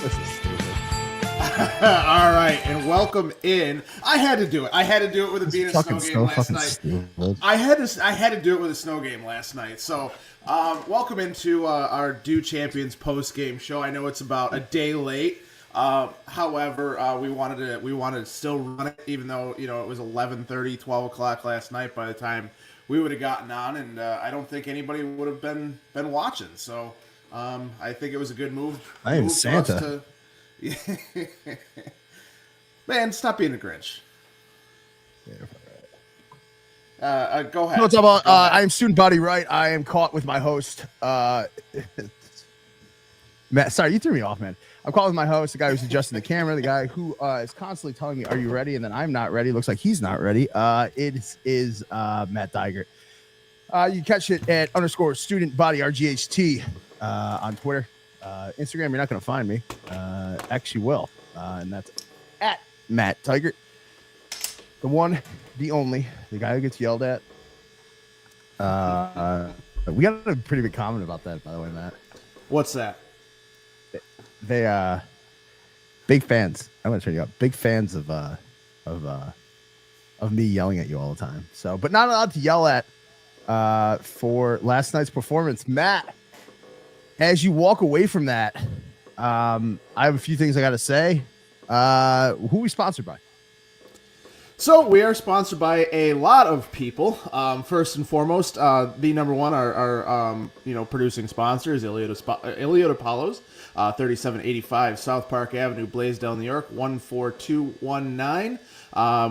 This is stupid. All right, and welcome in. I had to do it. I had to do it with it being a snow game last night. Stupid. I had to do it with a snow game last night. So, welcome into our Do Champions post game show. I know it's about a day late. However, we wanted to still run it, even though it was 11:30, 12 o'clock last night by the time we would have gotten on, and I don't think anybody would have been watching. So, I think it was a good move. I am Santa. Man, stop being a Grinch. Go ahead. No, it's about. I am student body right. I am caught with my host. Matt, sorry, you threw me off, man. I'm caught with my host, the guy who's adjusting the camera, the guy who is constantly telling me, "Are you ready?" And then I'm not ready. Looks like he's not ready. It is Matt Diegert. You can catch it at _student body RGHT on Twitter. Instagram, you're not going to find me. X, you will. And that's at Matt Diegert. The one, the only, the guy who gets yelled at. We got a pretty big comment about that, by the way, Matt. What's that? They big fans. I'm going to turn you up. Big fans of me yelling at you all the time. So, but not allowed to yell at for last night's performance, Matt. As you walk away from that, I have a few things I got to say. Who are we sponsored by? So we are sponsored by a lot of people. First and foremost, the number one, our producing sponsor is Iliota Palos, 3785 South Park Avenue, Blaisdell, New York, 14219.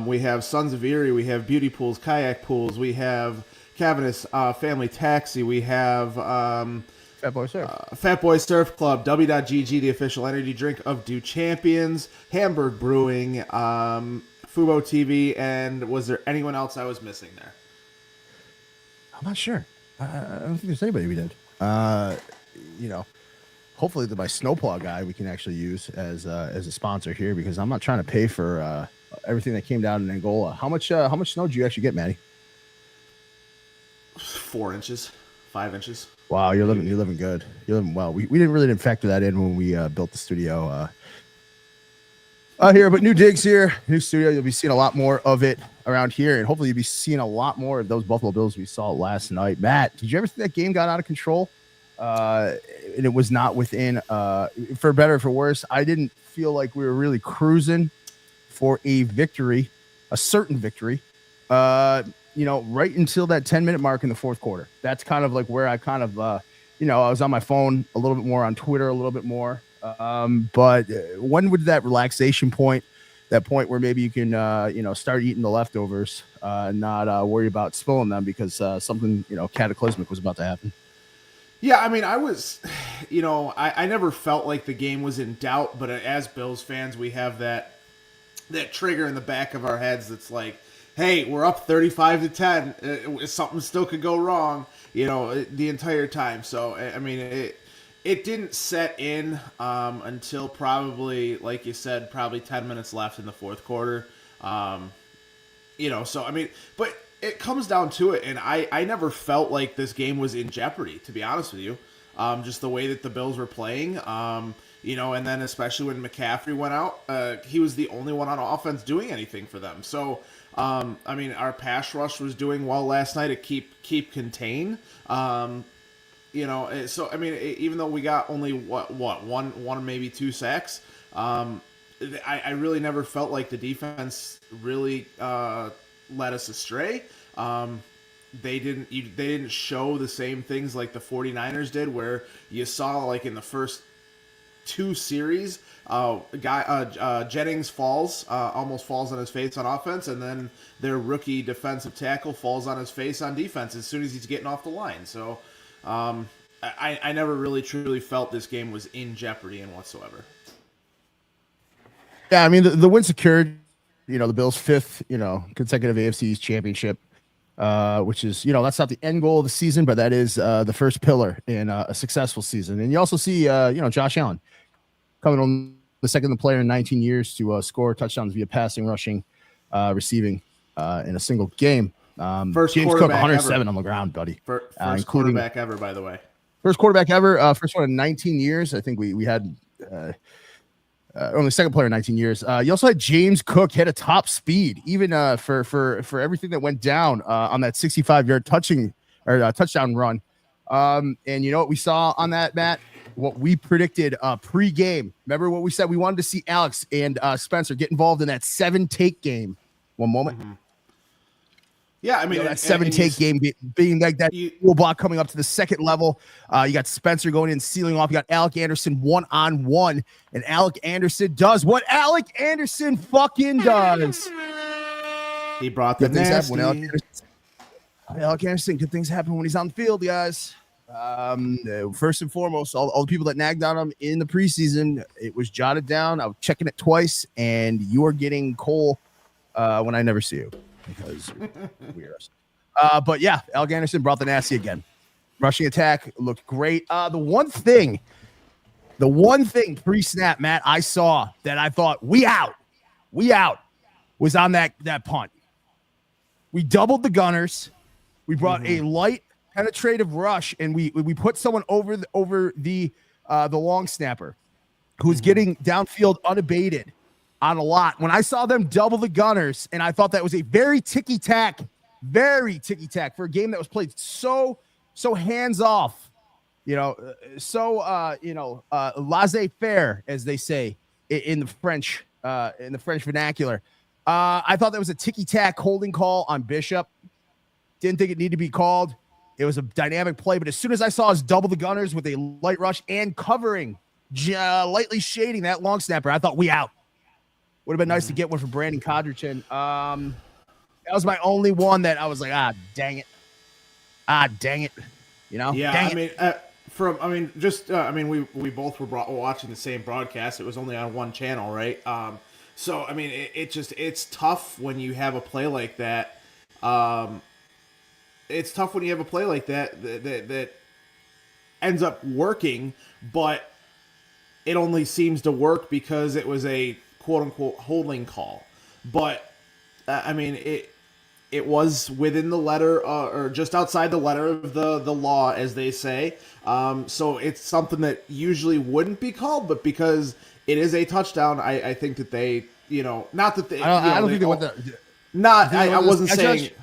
We have Sons of Erie. We have Beauty Pools, Kayak Pools. We have Cavaniss Family Taxi. We have Fat Boy Surf. Fat Boy Surf Club, W.GG, the official energy drink of Do Champions, Hamburg Brewing, Fubo TV, and was there anyone else I was missing there? I'm not sure. I don't think there's anybody we did. Hopefully my snowplow guy we can actually use as a sponsor here, because I'm not trying to pay for everything that came down in Angola. How much snow did you actually get, Matty? 4 inches, 5 inches. Wow, you're living good. You're living well. We didn't factor that in when we built the studio here, but new digs here, new studio. You'll be seeing a lot more of it around here, and hopefully you'll be seeing a lot more of those Buffalo Bills we saw last night. Matt, did you ever think that game got out of control? And it was not within, for better or for worse. I didn't feel like we were really cruising for a victory, a certain victory. Right until that 10-minute mark in the fourth quarter. That's kind of like where I kind of, I was on my phone a little bit more, on Twitter a little bit more. But when would that relaxation point, that point where maybe you can, start eating the leftovers and not worry about spilling them because something, cataclysmic was about to happen? Yeah, I mean, I was, I never felt like the game was in doubt, but as Bills fans, we have that trigger in the back of our heads that's like, hey, we're up 35-10. Something still could go wrong, the entire time. So, I mean, it didn't set in until probably, like you said, probably 10 minutes left in the fourth quarter. So, I mean, but it comes down to it, and I never felt like this game was in jeopardy, to be honest with you. Just the way that the Bills were playing, and then especially when McCaffrey went out, he was the only one on offense doing anything for them. So, I mean, our pass rush was doing well last night to keep contain. So I mean, even though we got only one maybe 2 sacks, I really never felt like the defense really led us astray. They didn't show the same things like the 49ers did, where you saw like in the first 2 series, Jennings almost falls on his face on offense, and then their rookie defensive tackle falls on his face on defense as soon as he's getting off the line. So I never really truly felt this game was in jeopardy in whatsoever. Yeah, I mean, the win secured, the Bills' 5th, consecutive AFC East championship, which is, that's not the end goal of the season, but that is the first pillar in a successful season. And you also see, Josh Allen coming on the second player in 19 years to score touchdowns via passing, rushing, receiving in a single game. First James Cook, 107 ever on the ground, buddy. First quarterback ever, by the way. First quarterback ever. First one in 19 years. I think we had only second player in 19 years. You also had James Cook hit a top speed, even for everything that went down on that 65-yard touchdown run. And you know what we saw on that, Matt? What we predicted pre-game. Remember what we said? We wanted to see Alex and Spencer get involved in that 7-take game. One moment. Mm-hmm. Yeah, I mean, that 7-take game being like that block coming up to the second level. You got Spencer going in, sealing off. You got Alec Anderson one-on-one, and Alec Anderson does what Alec Anderson fucking does. He brought the nasty. Alec Anderson, good things happen when he's on the field, guys. First and foremost, all the people that nagged on him in the preseason, it was jotted down. I was checking it twice, and you are getting Cole when I never see you because we're but yeah, Alec Anderson brought the nasty again. Rushing attack looked great. The one thing pre-snap, Matt, I saw that I thought we out was on that punt. We doubled the gunners. We brought a light penetrative rush, and we put someone over the long snapper who's getting downfield unabated on a lot. When I saw them double the gunners, and I thought that was a very ticky-tack for a game that was played so hands off, laissez-faire, as they say in the French vernacular. I thought that was a ticky-tack holding call on Bishop. Didn't think it needed to be called. It was a dynamic play, but as soon as I saw us double the gunners with a light rush and covering, lightly shading that long snapper, I thought we out. Would have been nice to get one for Brandon Codgerton. That was my only one that I was like, dang it. Yeah, we both were watching the same broadcast. It was only on one channel, right? So I mean, it's tough when you have a play like that. It's tough when you have a play like that ends up working, but it only seems to work because it was a quote-unquote holding call. But, it was within the letter, or just outside the letter of the law, as they say. So it's something that usually wouldn't be called, but because it is a touchdown, I think that they, not that they... I don't think they went the... Not, I wasn't saying... Judge?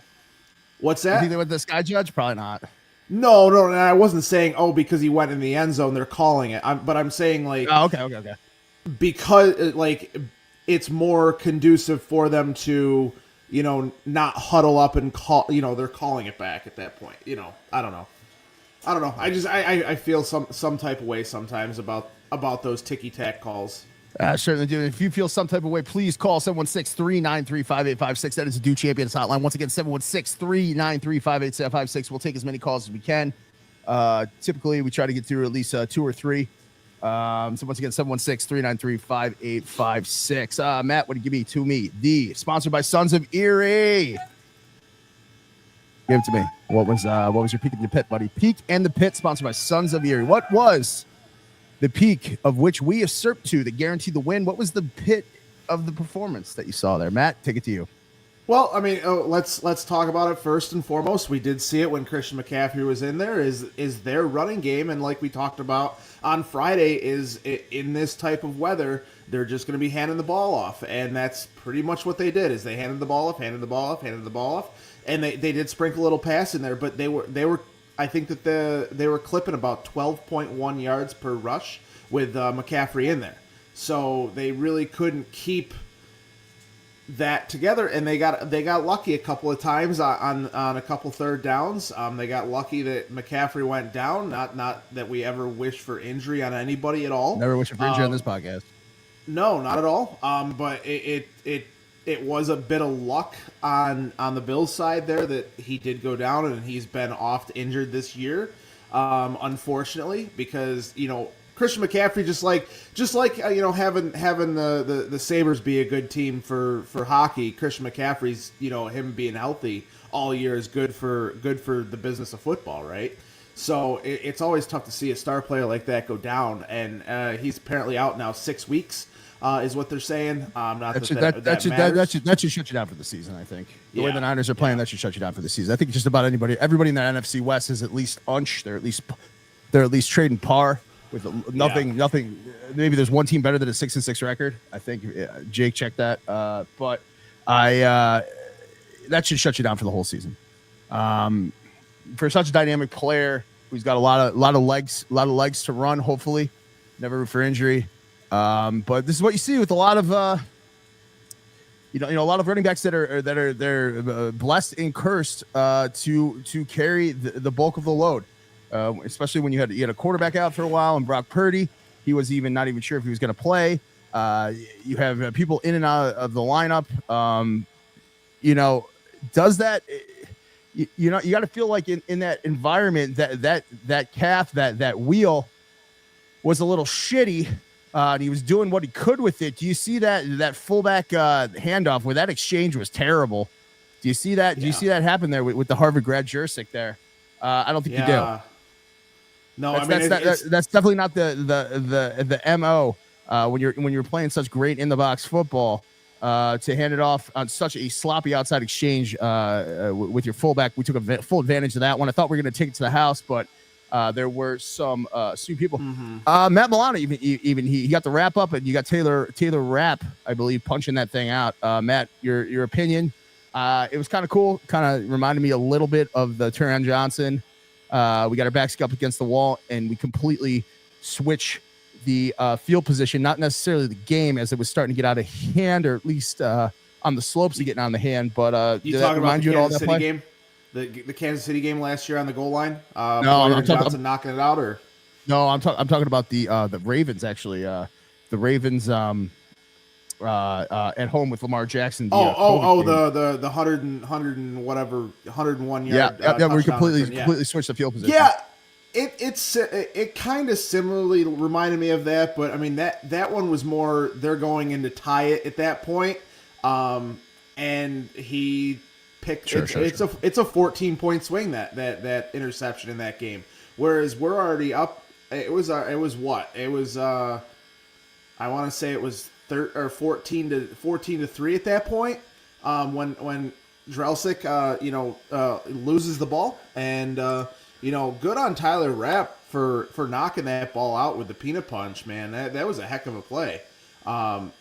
What's that? You think they went the sky judge? Probably not. No, I wasn't saying, because he went in the end zone, they're calling it. But I'm saying, like... Oh, okay. Because, like, it's more conducive for them to, not huddle up and call, they're calling it back at that point. I don't know. I feel some type of way sometimes about those ticky-tack calls. Certainly do. If you feel some type of way, please call 716-393-5856. That is the Do Champions hotline. Once again, 716-393-5856. We'll take as many calls as we can. Typically, we try to get through at least 2 or 3. So once again, 716-393-5856. Matt, what do you give me to me? Sponsored by Sons of Erie. Give it to me. What was your peak in the pit, buddy? Peak and the pit, sponsored by Sons of Erie. What was the peak of which we usurped to that guaranteed the win? What was the pit of the performance that you saw there? Matt, take it to you. Well, let's talk about it first and foremost. We did see it when Christian McCaffrey was in there. Is their running game, and like we talked about on Friday, is in this type of weather, they're just going to be handing the ball off, and that's pretty much what they did. Is they handed the ball off, and they did sprinkle a little pass in there, but they were. I think that they were clipping about 12.1 yards per rush with McCaffrey in there, so they really couldn't keep that together, and they got lucky a couple of times on a couple third downs. They got lucky that McCaffrey went down. Not that we ever wish for injury on anybody at all. Never wish for injury on this podcast. No, not at all. But it was a bit of luck on the Bills side there that he did go down, and he's been oft injured this year, unfortunately, because Christian McCaffrey, just like having the Sabres be a good team for hockey. Christian McCaffrey's him being healthy all year is good for the business of football, right? So it's always tough to see a star player like that go down, and he's apparently out now 6 weeks. Is what they're saying. That should shut you down for the season. I think the way the Niners are playing, that should shut you down for the season. I think just about everybody in the NFC West is at least they're at least trading par with nothing. Maybe there's one team better than a 6-6 record. I think Jake checked that. But that should shut you down for the whole season. For such a dynamic player who's got a lot of legs to run, hopefully, never root for injury. But this is what you see with a lot of a lot of running backs that are blessed and cursed to carry the bulk of the load, especially when you had a quarterback out for a while, and Brock Purdy, he was not even sure if he was going to play. You have people in and out of the lineup. Does that? You got to feel like in that environment that calf, that wheel was a little shitty, and he was doing what he could with it. Do you see that fullback handoff where that exchange was terrible? Do you see that? Do you see that happen there with the Harvard grad Jursic there? I don't think you do. No, that's definitely not the MO when you're playing such great in the box football. To hand it off on such a sloppy outside exchange with your fullback. We took full advantage of that one. I thought we were going to take it to the house, but there were some people. Mm-hmm. Matt Milano, even he got the wrap up, and you got Taylor Rapp, I believe, punching that thing out. Matt, your opinion? It was kind of cool. Kind of reminded me a little bit of the Taron Johnson. We got our backs up against the wall, and we completely switch the field position, not necessarily the game, as it was starting to get out of hand, or at least on the slopes of getting out of the hand. But you talking about the Kansas City game, the Kansas City game last year on the goal line? No, I'm talking Johnson knocking it out, or no, I'm talking about the Ravens actually. The Ravens at home with Lamar Jackson. The 100 and whatever 101 yard. Yeah, we completely switched the field position. Yeah. It kind of similarly reminded me of that, but I mean that one was more they're going in to tie it at that point, and he picked it's a 14-point swing that interception in that game, whereas we're already up. It was I want to say it was 14 to 3 at that point, when Drelsic loses the ball, and good on Tyler Rapp for knocking that ball out with the peanut punch, man. That was a heck of a play,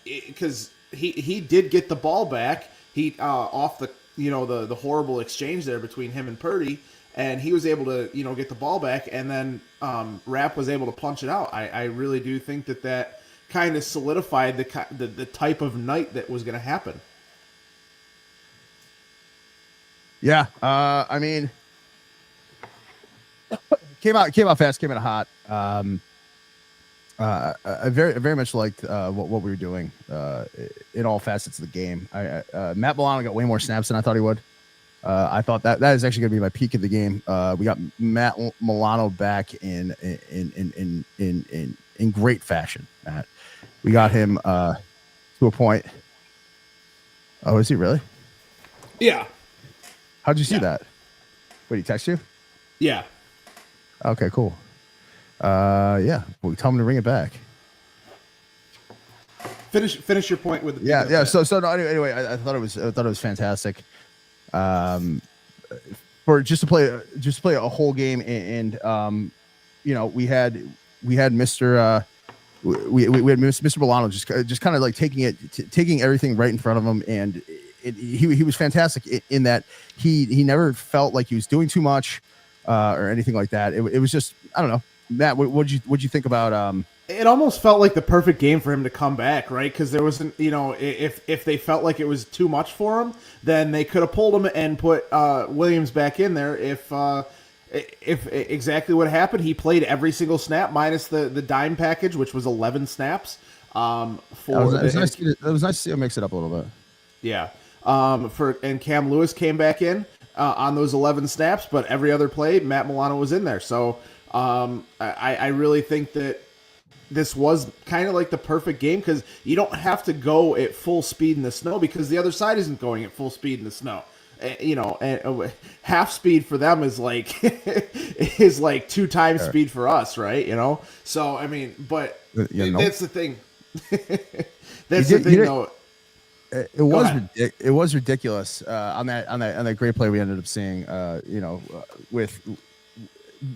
because he did get the ball back. He off the horrible exchange there between him and Purdy, and he was able to get the ball back, and then Rapp was able to punch it out. I really do think that kind of solidified the type of night that was going to happen. Yeah, I mean. Came out fast, came out hot. I very much liked what we were doing in all facets of the game. Matt Milano got way more snaps than I thought he would. I thought that is actually going to be my peak of the game. We got Matt Milano back in great fashion. Matt, we got him to a point. Oh, is he really? Yeah. How'd you see that? Wait, he text you? Yeah. Okay, cool. Yeah, well, tell him to ring it back. Finish your point with the yeah. So no, anyway, I thought it was fantastic. For just to play a whole game, and we had Mr. We had Mr. Milano just kind of like taking everything right in front of him, and he was fantastic in that he never felt like he was doing too much. Or anything like that. It was just, I don't know. Matt, what'd you think about? It almost felt like the perfect game for him to come back, right? Because there wasn't, if they felt like it was too much for him, then they could have pulled him and put Williams back in there. If exactly what happened, he played every single snap minus the dime package, which was 11 snaps. It was nice to see him mix it up a little bit. Yeah. And Cam Lewis came back in on those 11 snaps, but every other play, Matt Milano was in there. So I really think that this was kind of like the perfect game, because you don't have to go at full speed in the snow, because the other side isn't going at full speed in the snow. And half speed for them is like 2 times speed for us, right? So I mean, but that's the thing. That's the thing, though. It was ridiculous on that great play we ended up seeing.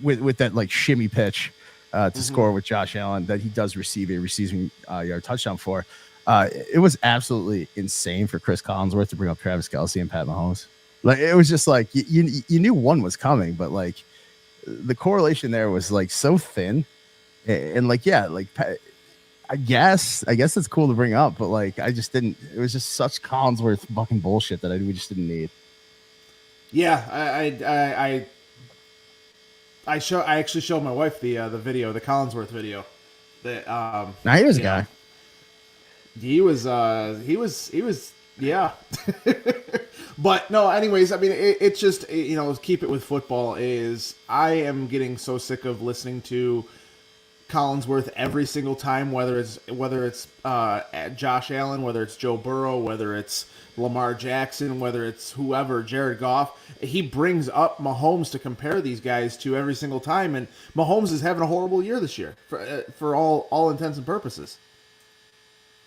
With that like shimmy pitch to score with Josh Allen that he does receive a receiving yard touchdown for. It was absolutely insane for Chris Collinsworth to bring up Travis Kelce and Pat Mahomes. Like it was just like you knew one was coming, but like the correlation there was like so thin, and like I guess it's cool to bring up, but like I just didn't. It was just such Collinsworth fucking bullshit that we just didn't need. Yeah, I actually showed my wife the video, the Collinsworth video. That Now here's a guy. He was yeah. But no, anyways, I mean it's just keep it with football is I am getting so sick of listening to Collinsworth every single time, whether it's Josh Allen, whether it's Joe Burrow, whether it's Lamar Jackson, whether it's whoever, Jared Goff. He brings up Mahomes to compare these guys to every single time, and Mahomes is having a horrible year this year for all intents and purposes.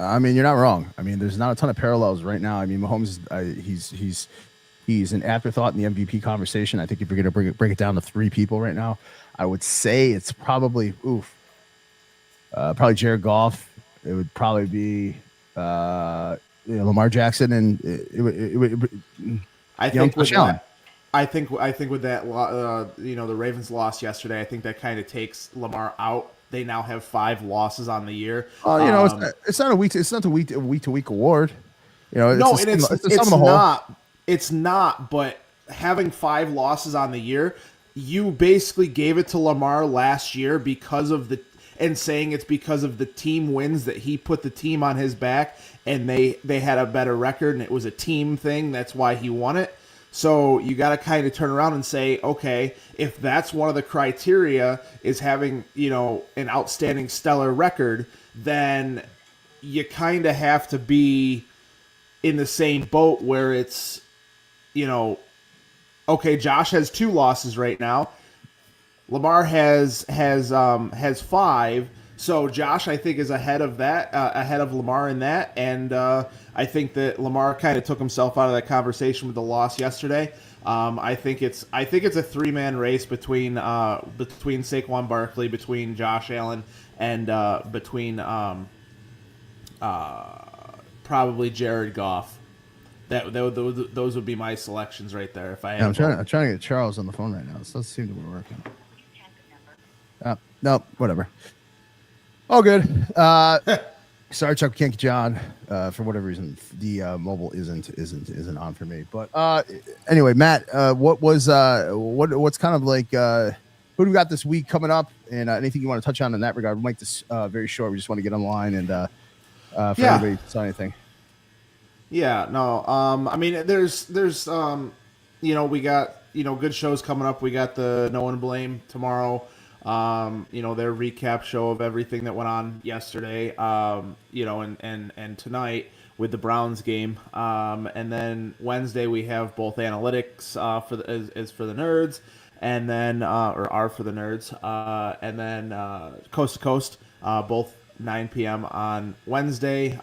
I mean, you're not wrong. I mean, there's not a ton of parallels right now. I mean, Mahomes, he's an afterthought in the MVP conversation. I think if you're going to break it down to three people right now, I would say it's probably probably Jared Goff. It would probably be Lamar Jackson, and I think with that, I think with that, the Ravens lost yesterday. I think that kind of takes Lamar out. They now have 5 losses on the year. It's not a week. It's not a week to week award. It's not. But having 5 losses on the year, you basically gave it to Lamar last year saying it's because of the team wins that he put the team on his back, and they had a better record, and it was a team thing. That's why he won it. So you got to kind of turn around and say, okay, if that's one of the criteria is having, an outstanding stellar record, then you kind of have to be in the same boat where it's, okay, Josh has 2 losses right now. Lamar has 5. So Josh, I think, is ahead of Lamar in that, and I think that Lamar kind of took himself out of that conversation with the loss yesterday. I think it's a 3-man race between Saquon Barkley, between Josh Allen, and between probably Jared Goff. Those would be my selections right there. If I had I'm trying to get Charles on the phone right now. It doesn't seem to be working. No, whatever. All good. Sorry, Chuck, can't get you on for whatever reason. The mobile isn't on for me. But anyway, Matt, what's kind of like who do we got this week coming up, and anything you want to touch on in that regard? We'll make this very short. We just want to get online and for everybody to say anything. Yeah, no. I mean, there's we got good shows coming up. We got the No One Blame tomorrow. Their recap show of everything that went on yesterday, and tonight with the Browns game. And then Wednesday we have both analytics for the nerds, and then are for the nerds, and then Coast to Coast, both 9 p.m. on Wednesday.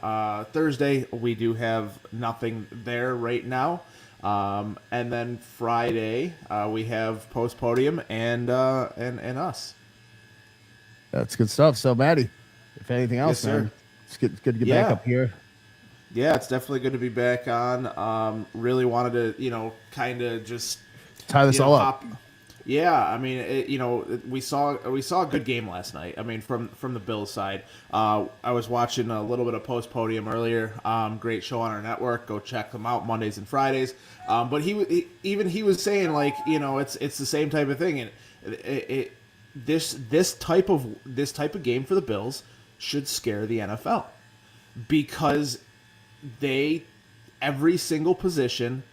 Thursday we do have nothing there right now. And then Friday we have Post Podium and us. That's good stuff. So, Maddie, if anything else, yes, man, it's good to get back up here. Yeah, it's definitely good to be back on. Really wanted to, kind of just tie this all up. Yeah, I mean, we saw a good game last night. I mean, from the Bills side, I was watching a little bit of Post Podium earlier. Great show on our network. Go check them out Mondays and Fridays. But he was saying like, it's the same type of thing, and this type of game for the Bills should scare the NFL because every single position,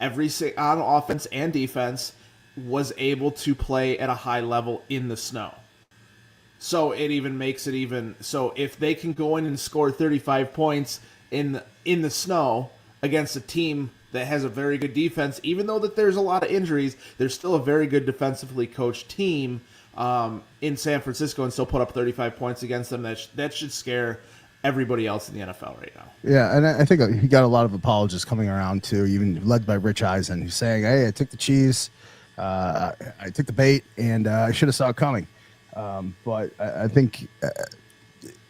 on offense and defense, was able to play at a high level in the snow. So it even makes it so if they can go in and score 35 points in the snow against a team that has a very good defense, even though that there's a lot of injuries, there's still a very good defensively coached team in San Francisco, and still put up 35 points against them. That should scare everybody else in the NFL right now. Yeah, and I think he got a lot of apologists coming around too, even led by Rich Eisen, who's saying, "Hey, I took the cheese. I took the bait, and I should have saw it coming." But I think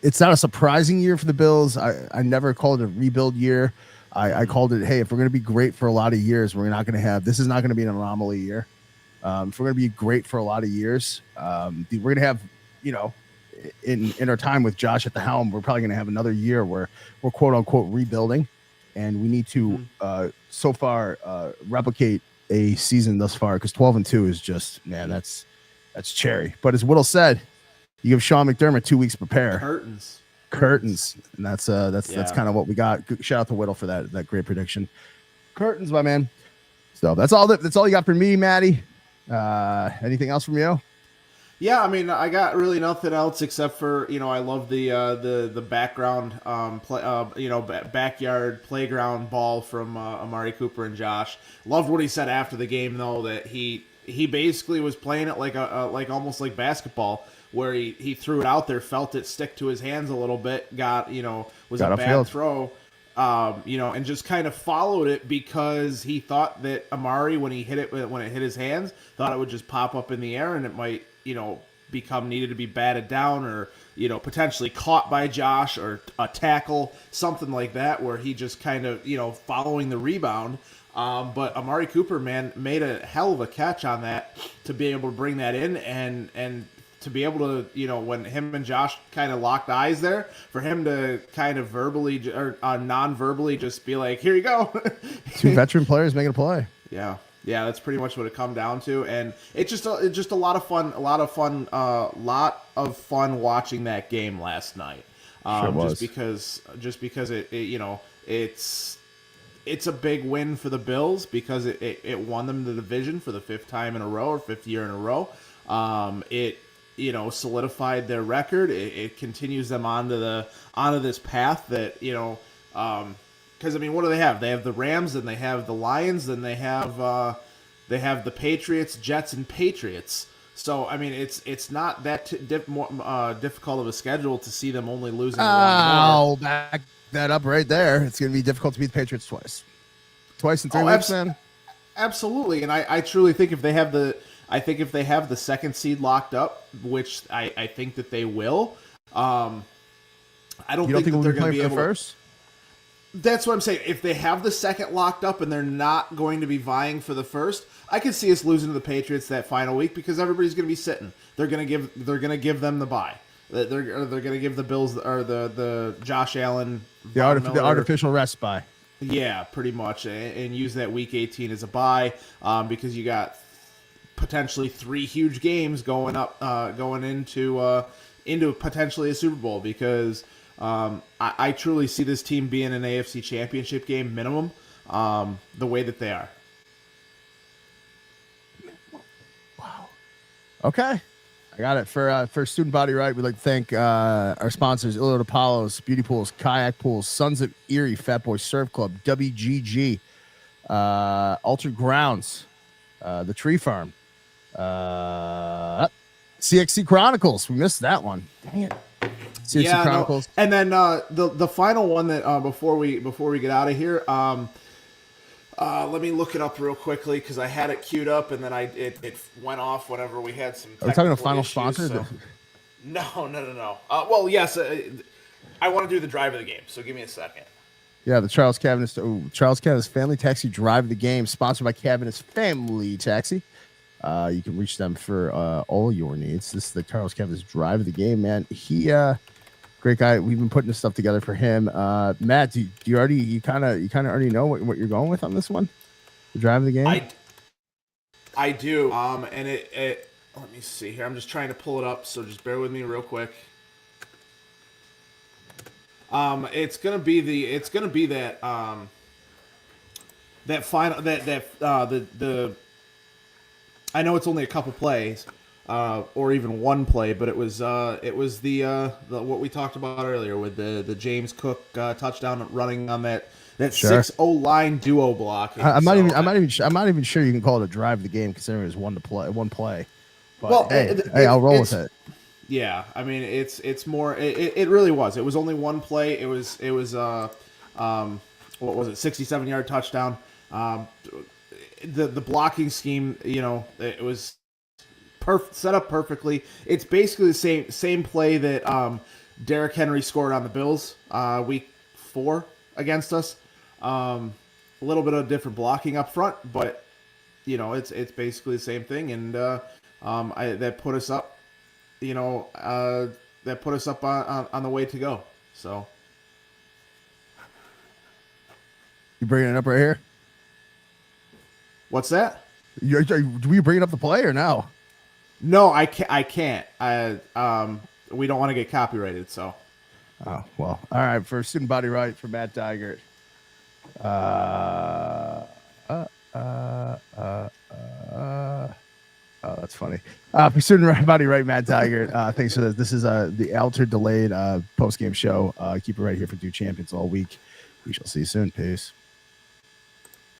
it's not a surprising year for the Bills. I never called it a rebuild year. I called it, hey, if we're going to be great for a lot of years, we're not going to have this is not going to be an anomaly year. If we're going to be great for a lot of years, we're going to have, you know, in our time with Josh at the helm, we're probably going to have another year where we're quote unquote rebuilding, and we need to so far replicate a season thus far because 12-2 is just man, that's cherry. But as Whittle said, you give Sean McDermott 2 weeks to prepare. Curtains, and that's kind of what we got. Shout out to Whittle for that great prediction. Curtains, my man. So that's all you got for me, Maddie. Anything else from you? Yeah, I mean, I got really nothing else except for, you know, I love the background backyard playground ball from Amari Cooper and Josh. Loved what he said after the game though, that he basically was playing it like like almost like basketball, where he threw it out there, felt it stick to his hands a little bit, was a bad throw. And just kind of followed it because he thought that Amari, when it hit his hands, thought it would just pop up in the air and it might, needed to be batted down or, potentially caught by Josh or a tackle, something like that, where he just kind of, following the rebound. But Amari Cooper, man, made a hell of a catch on that to be able to bring that in and to be able to, when him and Josh kind of locked eyes there, for him to kind of verbally or non-verbally just be like, here you go. Two veteran players making a play. Yeah, that's pretty much what it come down to. And it's just a lot of fun watching that game last night. Sure was. Just because it's a big win for the Bills because it won them the division for the fifth year in a row. It solidified their record. It continues them onto this path that, because I mean, what do they have? They have the Rams, and they have the Lions, and they have the Patriots, Jets, and Patriots. So I mean, it's not that difficult of a schedule to see them only losing. Oh, back that up right there. It's going to be difficult to beat the Patriots twice in 3 weeks, man. Absolutely, and I truly think if they have the second seed locked up, which I think that they will, I don't think that they're going to be able. First? That's what I'm saying. If they have the second locked up and they're not going to be vying for the first, I could see us losing to the Patriots that final week because everybody's going to be sitting. They're going to give them the bye. They're going to give the Bills or the Josh Allen the artificial rest bye. Yeah, pretty much, and use that week 18 as a bye because you got potentially 3 huge games going into potentially a Super Bowl because I truly see this team being an AFC Championship game minimum the way that they are. Wow. Okay. I got it. For Student Body Right, we'd like to thank our sponsors, Illinois Apollos, Beauty Pools, Kayak Pools, Sons of Erie, Fat Boy Surf Club, WGG, Altered Grounds, The Tree Farm, CXC Chronicles. We missed that one. Dang it. CXC Chronicles. No. And then the final one that before we get out of here, let me look it up real quickly because I had it queued up and then it went off whenever we had some. Are we talking a final sponsor? So. No. Well, yes, I want to do the drive of the game. So give me a second. Yeah, the Charles Cavaness Family Taxi Drive of the Game, sponsored by Cavaness Family Taxi. You can reach them for all your needs. This is the Charles Cavaness Drive of the Game, man. He great guy. We've been putting this stuff together for him. Matt, do you kind of already know what you're going with on this one? The Drive of the Game? I do. And it let me see here. I'm just trying to pull it up, so just bear with me real quick. It's gonna be that final the I know it's only a couple plays, or even one play, but it was the what we talked about earlier with the James Cook touchdown running on that 6-0 line duo block. I'm not even sure you can call it a drive of the game considering it was one play. But well, I'll roll with it. Yeah, I mean it's more. It really was. It was only one play. It was what was it? 67-yard touchdown. The blocking scheme, it was set up perfectly. It's basically the same play that Derrick Henry scored on the Bills week 4 against us. A little bit of different blocking up front, but it's basically the same thing, and that put us up. That put us up on the way to go. So you bringing it up right here? What's that? Do we bring up the play or no? No, I can't. We don't want to get copyrighted. So. Oh well. All right. For student body right for Matt Diegert. Oh, that's funny. For student body right, Matt Diegert. Thanks for this. This is the altered delayed post game show. Keep it right here for Two Champions all week. We shall see you soon. Peace.